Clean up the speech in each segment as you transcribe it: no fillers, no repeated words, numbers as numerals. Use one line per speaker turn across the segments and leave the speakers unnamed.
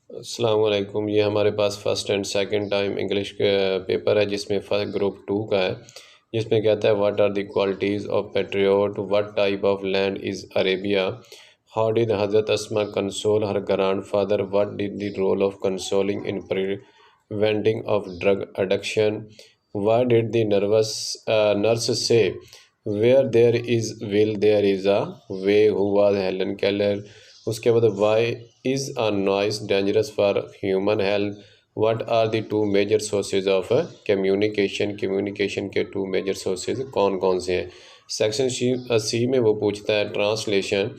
अस्सलाम वालेकुम। ये हमारे पास first and second time English के पेपर है जिसमें फर्स्ट ग्रुप 2 का है, जिसमें कहता है what are the qualities of patriot, what type of land is Arabia, how did Hazrat Asma console her grandfather, what did the role of consoling in preventing of drug addiction, why did the nurse say where there is will there is a way, who was Helen Keller. उसके बाद why is a noise dangerous for human health, what are the two major sources of communication, communication के to major sources कौन कौन से हैं। Section C में वो पूछता है translation,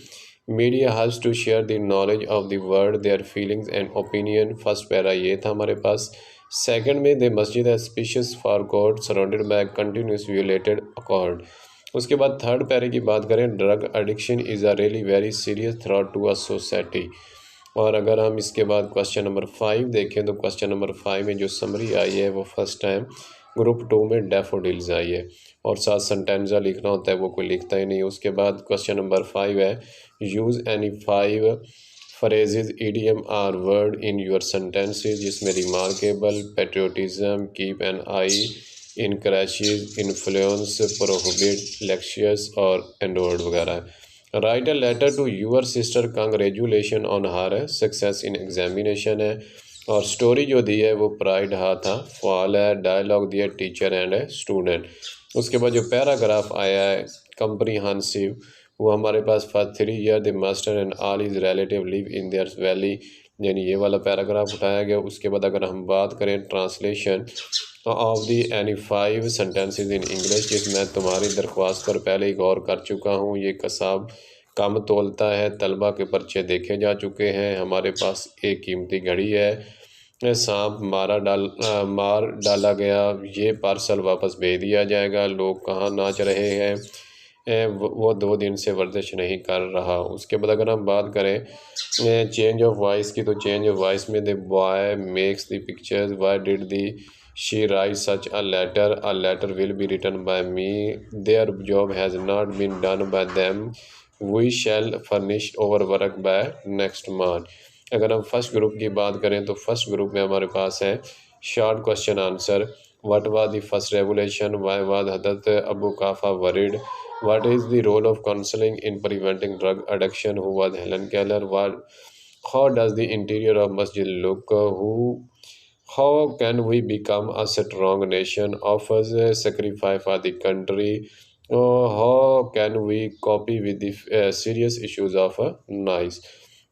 media has to share the knowledge of the world their feelings and opinion. First para ये था हमारे पास। सेकंड में द मस्जिद है spacious for god surrounded by continuous violated accord. उसके बाद थर्ड पैरे की बात करें, drug addiction is a really very serious threat to a society. और अगर हम इसके बाद क्वेश्चन नंबर 5 देखें तो क्वेश्चन नंबर 5 में जो समरी आई है वो फर्स्ट टाइम ग्रुप 2 में डैफोडिल्स आई है, और साथ सेंटेंजा लिखना होता है, वो कोई लिखता ही नहीं। उसके बाद क्वेश्चन नंबर 5 है, use any 5 phrases idiom or word in your sentences, जिसमें remarkable, patriotism, keep an eye, encourages, influence, prohibit, luscious और एंडोर्ड वगैरह। Write a letter to your sister congratulation on her success in examination है। और story जो दी है वो pride हा था फॉल है। डायलॉग दिया टीचर एंड स्टूडेंट। उसके बाद जो पैराग्राफ आया है कंप्रीहेंसिव, वो हमारे पास for 3 year the master and all is relative live in their valley, यानी ये वाला पैराग्राफ उठाया गया। उसके बाद अगर हम बात करें translation of the any 5 sentences in English, जिसमें तुम्हारी दरख्वास्त पर पहले ही गौर कर चुका हूँ। ये कसाब कम तोलता है, तलबा के पर्चे देखे जा चुके हैं, हमारे पास एक कीमती घड़ी है, सांप मार डाला गया, ये पार्सल वापस भेज दिया जाएगा, लोग कहाँ नाच रहे हैं, वो 2 दिन से वर्जिश नहीं कर रहा। उसके बाद अगर हम बात करें चेंज ऑफ वॉइस की, तो चेंज ऑफ वॉइस में the boy makes the pictures, why did the she write such a letter will be written by me, their job has not been done by them, we shall furnish our work by next March. अगर हम first group की बात करें तो first group में हमारे पास है short question answer, what was the first revolution, why was Hazrat Abu काफा worried, what is the role of counseling in preventing drug addiction, who was Helen Keller, how does the interior of masjid look, how can we become a strong nation, offers a sacrifice for the country, how can we copy with the serious issues of noise।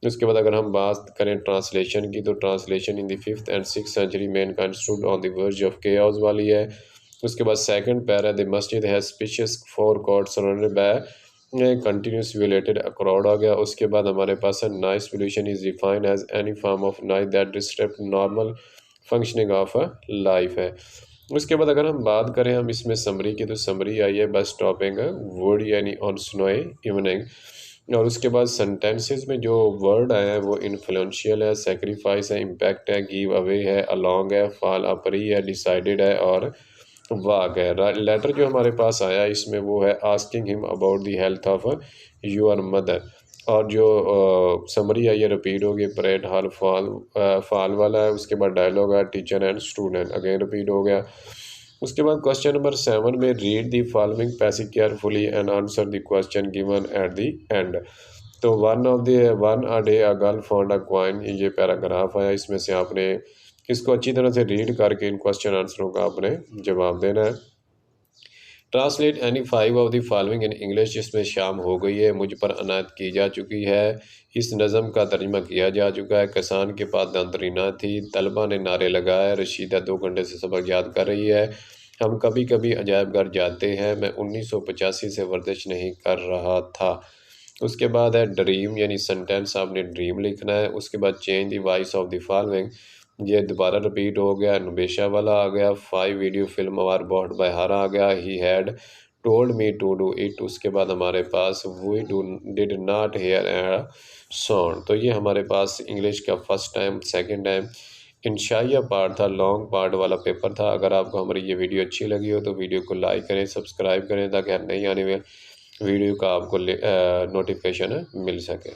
उसके बाद अगर हम बात करें translation की, तो translation in the 5th and 6th century mankind stood on the verge of chaos वाली है। उसके बाद सेकंड पैरा, द मस्जिद है spacious forecourt surrounded by continuous violated accord आ गया। उसके बाद हमारे पास है noise pollution is defined as any form of noise that disturb normal functioning of life है। उसके बाद अगर हम बात करें हम इसमें समरी की, तो समरी आई है बस स्टॉपिंग वुड यानी ऑन स्नोई इवनिंग। और उसके बाद सेंटेंसेस में जो वर्ड आए हैं वो इन्फ्लुएंशियल है, सेक्रीफाइस है, इम्पैक्ट है, गिव अवे है, अलॉन्ग है, फॉल अपरी है, डिसाइडेड है और वाग है। लेटर जो हमारे पास आया इसमें वो है asking him about the health of your mother. और जो समरी है ये रिपीट होगी, परेड हाल फॉल वाला है। उसके बाद डायलॉग है teacher and student, again repeat हो गया। उसके बाद क्वेश्चन नंबर 7 में read the following passage carefully and answer the question given at the end. तो one a day a girl found a coin, ये पैराग्राफ है, इसमें से आपने इसको अच्छी तरह से रीड करके इन क्वेश्चन आंसरों का आपने जवाब देना है। Translate any 5 of the following in English, जिसमें शाम हो गई है, मुझ पर अनायत की जा चुकी है, इस नज़म का तर्जमा किया जा चुका है, किसान के पास दंतरी ना थी, तलबा ने नारे लगाए, रशीदा 2 घंटे से सबक याद कर रही है, हम कभी कभी अजायब घर जाते हैं, मैं 1985 से वर्जिश नहीं कर रहा था। उसके बाद है ड्रीम, यानी सेंटेंस आपने ड्रीम लिखना है। उसके बाद change the voice of the following, ये दोबारा रिपीट हो गया, नुबेशा वाला आ गया, 5 video film our bought by her आ गया, he had told me to do it. उसके बाद हमारे पास we did not hear a sound. तो ये हमारे पास इंग्लिश का फर्स्ट टाइम सेकंड टाइम इंशाइया पार्ट था, लॉन्ग पार्ट वाला पेपर था। अगर आपको हमारी ये वीडियो अच्छी लगी हो तो वीडियो को लाइक करें, सब्सक्राइब करें, ताकि हर नई आने वाली वीडियो का आपको नोटिफिकेशन मिल सके।